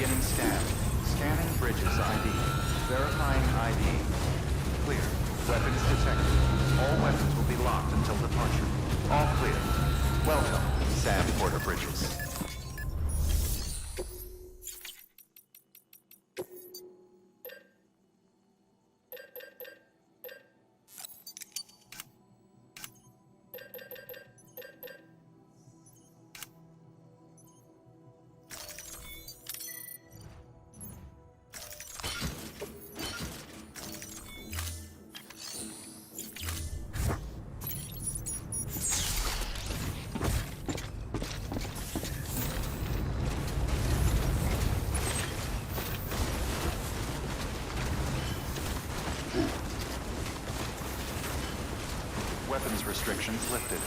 Beginning scan. Scanning bridges ID. Verifying ID. Clear. Weapons detected. All weapons will be locked until departure. All clear. Welcome, Sam Porter Bridges. Weapons restrictions lifted.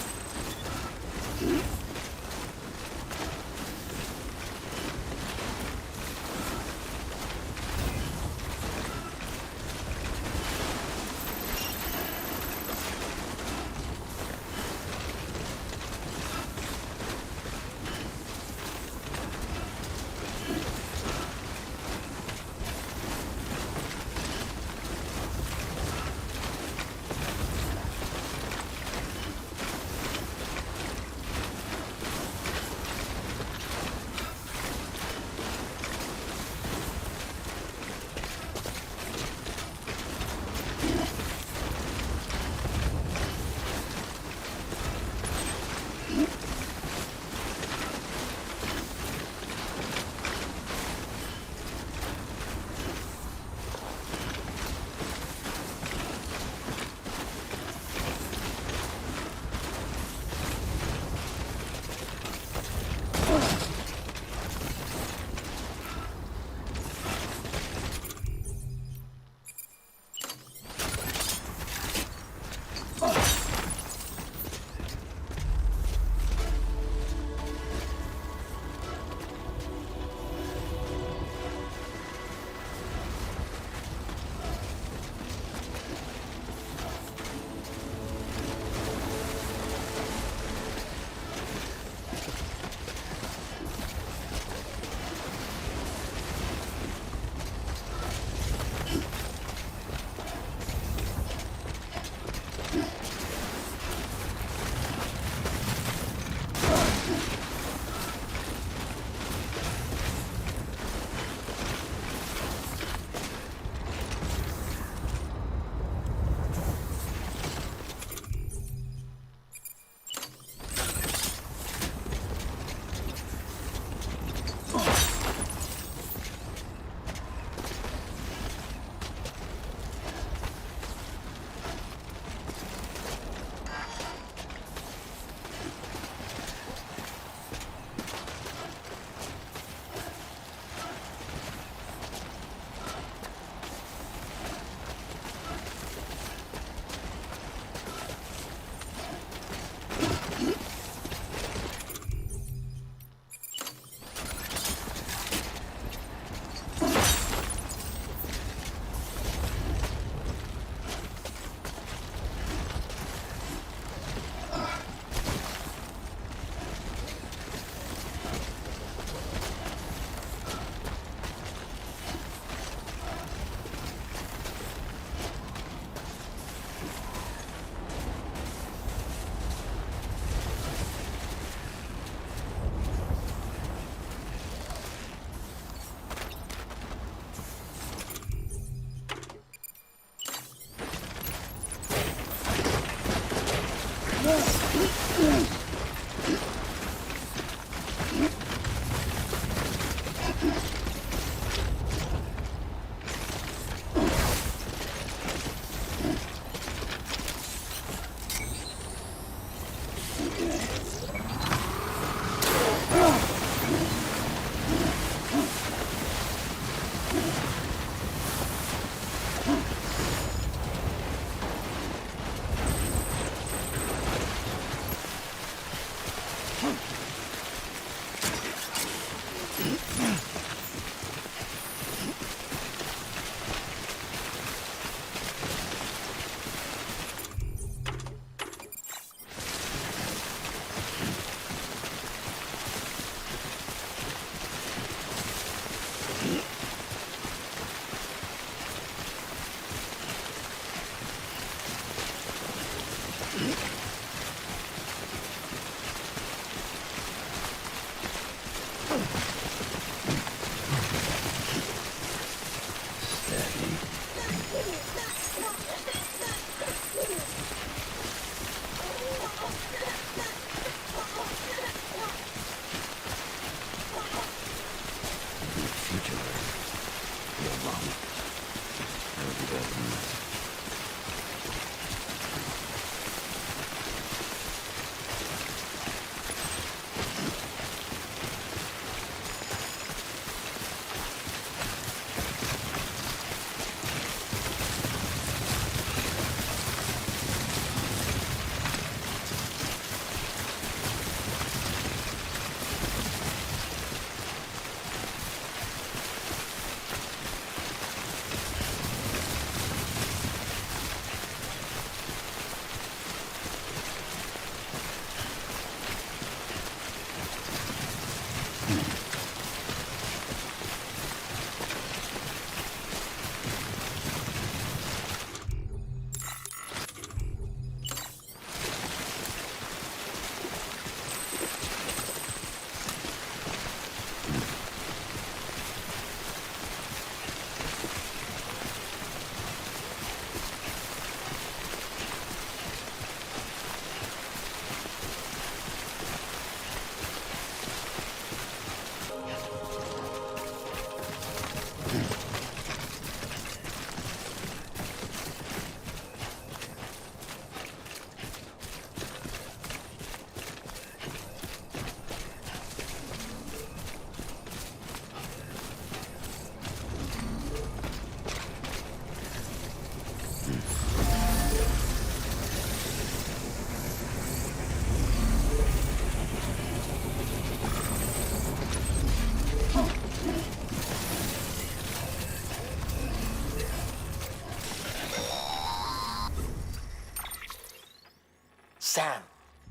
Sam,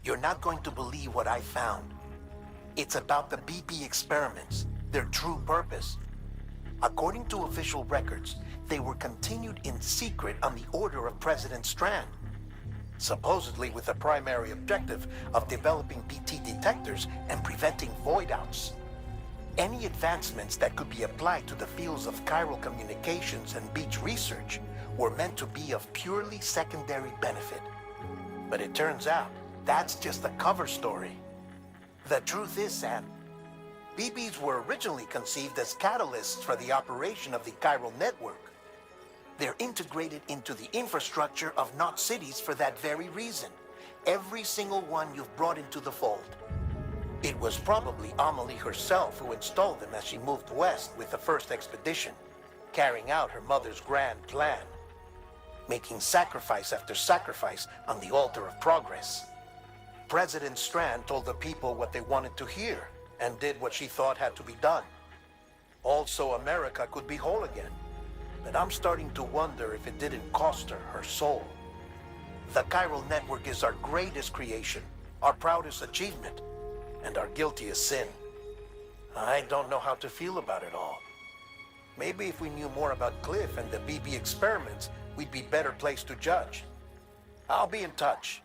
you're not going to believe what I found. It's about the BP experiments, their true purpose. According to official records, they were continued in secret on the order of President Strand, supposedly with the primary objective of developing BT detectors and preventing void-outs. Any advancements that could be applied to the fields of chiral communications and beach research were meant to be of purely secondary benefit. But it turns out, that's just a cover story. The truth is, Sam, BBs were originally conceived as catalysts for the operation of the chiral network. They're integrated into the infrastructure of Knot cities for that very reason. Every single one you've brought into the fold. It was probably Amelie herself who installed them as she moved west with the first expedition, carrying out her mother's grand plan, making sacrifice after sacrifice on the altar of progress. President Strand told the people what they wanted to hear and did what she thought had to be done. Also, America could be whole again. But I'm starting to wonder if it didn't cost her her soul. The chiral network is our greatest creation, our proudest achievement, and our guiltiest sin. I don't know how to feel about it all. Maybe if we knew more about Cliff and the BB experiments, we'd be better placed to judge. I'll be in touch.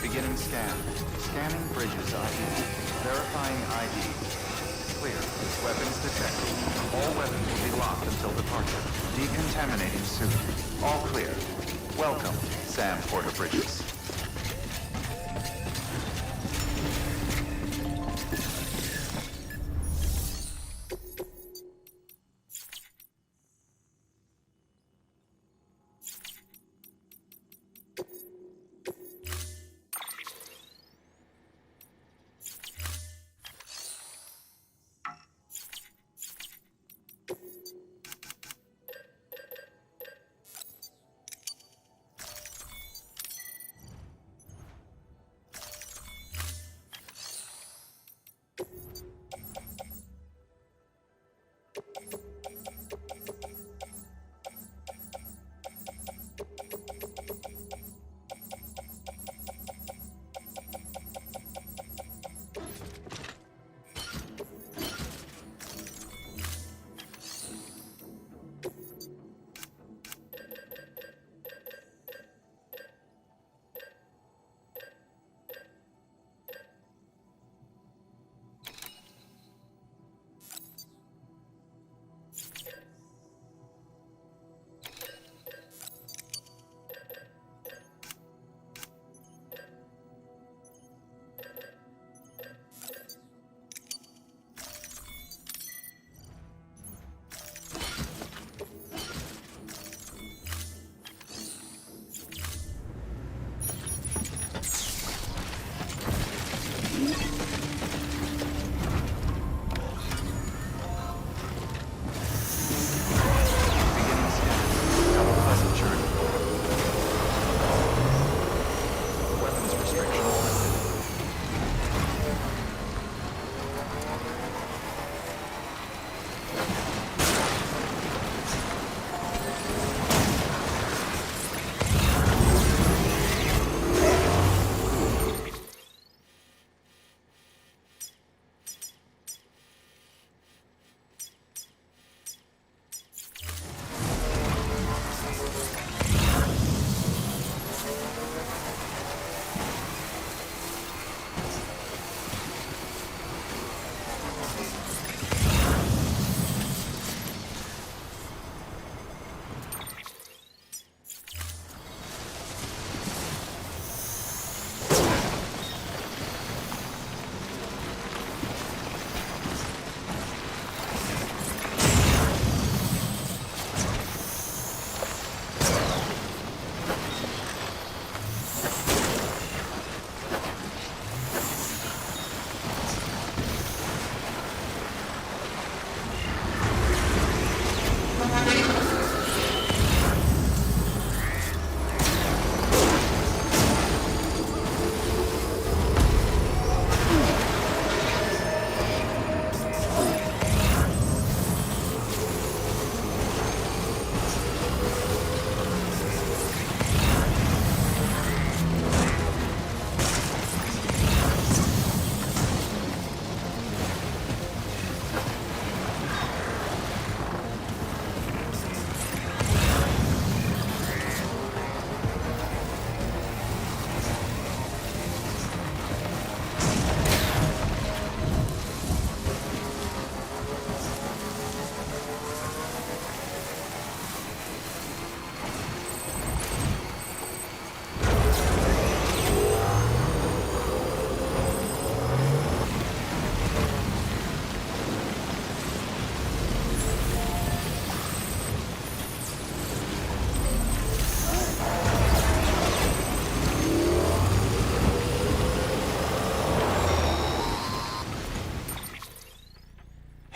Beginning scan. Scanning bridges ID. Verifying ID. Clear. Weapons detected. All weapons will be locked until departure. Decontaminating soon. All clear. Welcome, Sam Porter Bridges.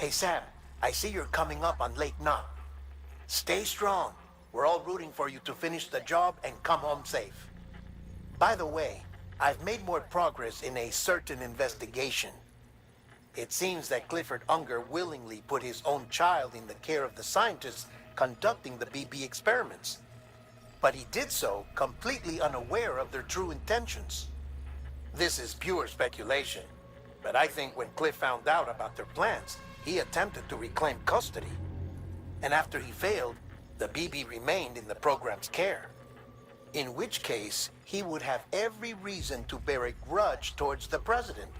Hey Sam, I see you're coming up on Lake Knot. Stay strong. We're all rooting for you to finish the job and come home safe. By the way, I've made more progress in a certain investigation. It seems that Clifford Unger willingly put his own child in the care of the scientists conducting the BB experiments. But he did so completely unaware of their true intentions. This is pure speculation, but I think when Cliff found out about their plans, he attempted to reclaim custody. And after he failed, the BB remained in the program's care. In which case, he would have every reason to bear a grudge towards the president,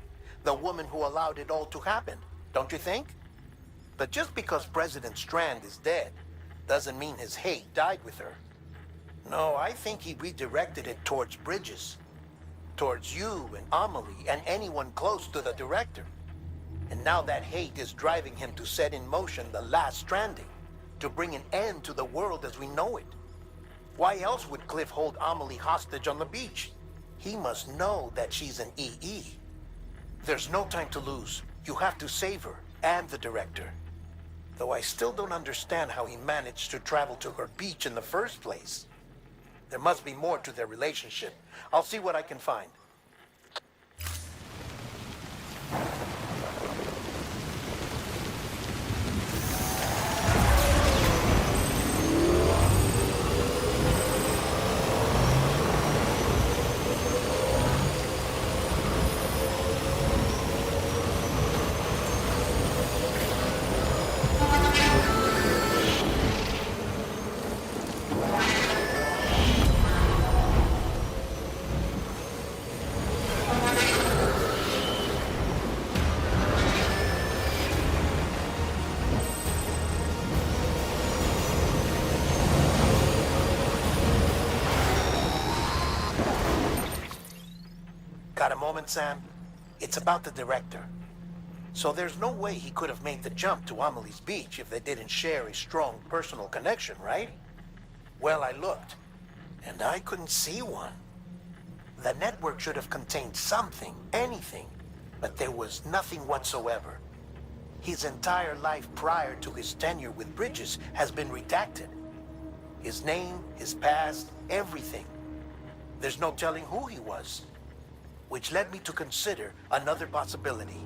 the woman who allowed it all to happen, don't you think? But just because President Strand is dead, doesn't mean his hate died with her. No, I think he redirected it towards Bridges. Towards you and Amelie and anyone close to the director. And now that hate is driving him to set in motion the last Stranding, to bring an end to the world as we know it. Why else would Cliff hold Amelie hostage on the beach? He must know that she's an EE. There's no time to lose. You have to save her and the director. Though I still don't understand how he managed to travel to her beach in the first place. There must be more to their relationship. I'll see what I can find. Got a moment, Sam? It's about the director. So there's no way he could have made the jump to Amelie's beach if they didn't share a strong personal connection, right? Well, I looked, and I couldn't see one. The network should have contained something, anything, but there was nothing whatsoever. His entire life prior to his tenure with Bridges has been redacted. His name, his past, everything. There's no telling who he was. Which led me to consider another possibility.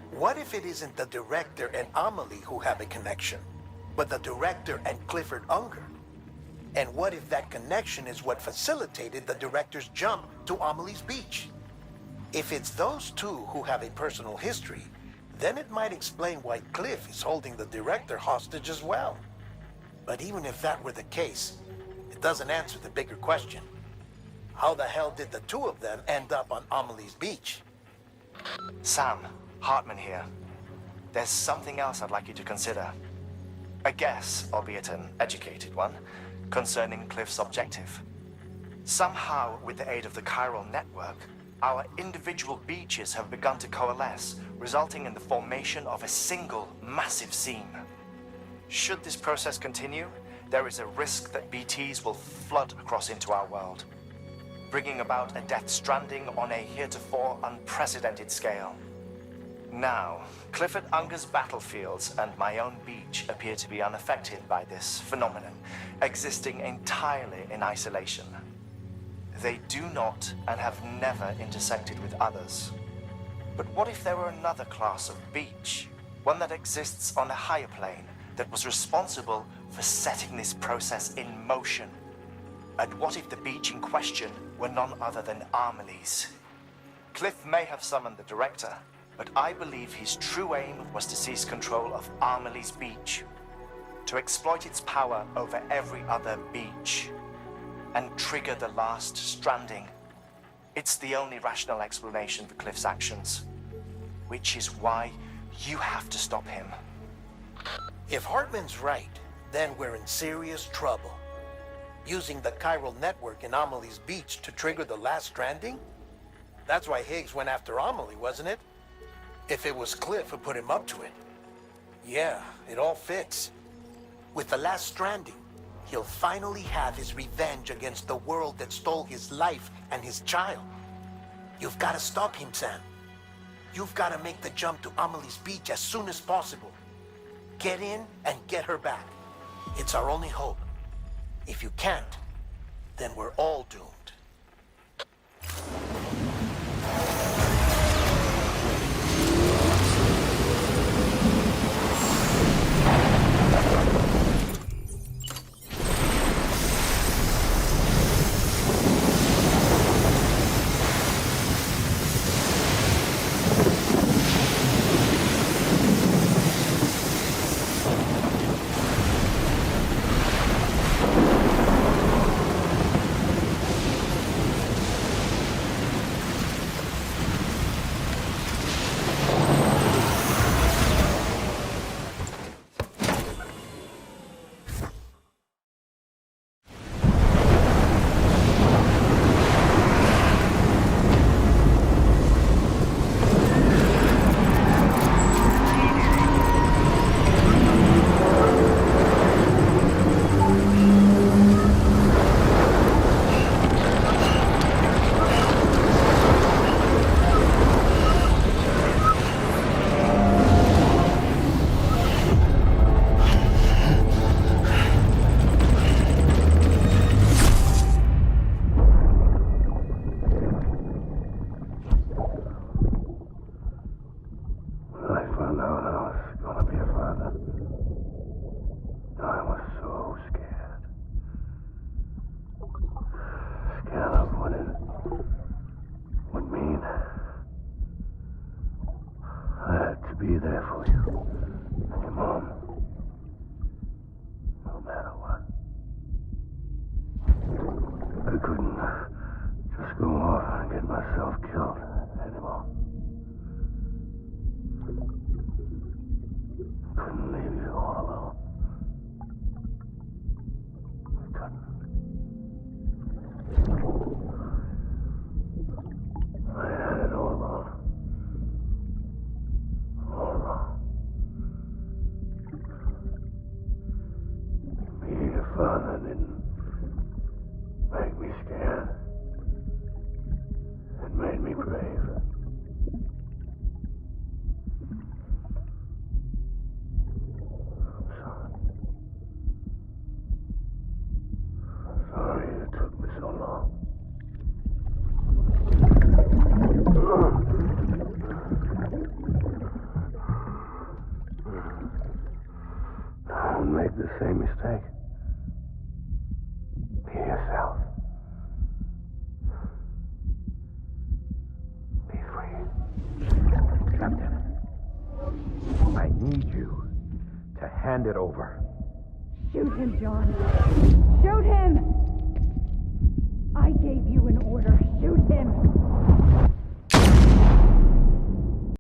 What if it isn't the director and Amelie who have a connection, but the director and Clifford Unger? And what if that connection is what facilitated the director's jump to Amelie's beach? If it's those two who have a personal history, then it might explain why Cliff is holding the director hostage as well. But even if that were the case, it doesn't answer the bigger question. How the hell did the two of them end up on Amelie's beach? Sam, Hartman here. There's something else I'd like you to consider. A guess, albeit an educated one, concerning Cliff's objective. Somehow, with the aid of the chiral network, our individual beaches have begun to coalesce, resulting in the formation of a single massive seam. Should this process continue, there is a risk that BTs will flood across into our world, bringing about a death stranding on a heretofore unprecedented scale. Now, Clifford Unger's battlefields and my own beach appear to be unaffected by this phenomenon, existing entirely in isolation. They do not and have never intersected with others. But what if there were another class of beach, one that exists on a higher plane, that was responsible for setting this process in motion? And what if the beach in question were none other than Amelie's? Cliff may have summoned the director, but I believe his true aim was to seize control of Amelie's beach, to exploit its power over every other beach, and trigger the last stranding. It's the only rational explanation for Cliff's actions, which is why you have to stop him. If Hartman's right, then we're in serious trouble. Using the chiral network in Amelie's beach to trigger the last stranding? That's why Higgs went after Amelie, wasn't it? If it was Cliff who put him up to it. Yeah, it all fits. With the last stranding, he'll finally have his revenge against the world that stole his life and his child. You've got to stop him, Sam. You've got to make the jump to Amelie's beach as soon as possible. Get in and get her back. It's our only hope. If you can't, then we're all doomed. Be there for you and your mom, no matter what. I couldn't just go off and get myself killed anymore. Couldn't leave you all alone. I couldn't. I had it all wrong. Being a father didn't make me scared. It made me brave. I'm sorry. I'm sorry it took me so long. Don't make the same mistake. Be yourself. Be free. Captain, I need you to hand it over. Shoot him, John.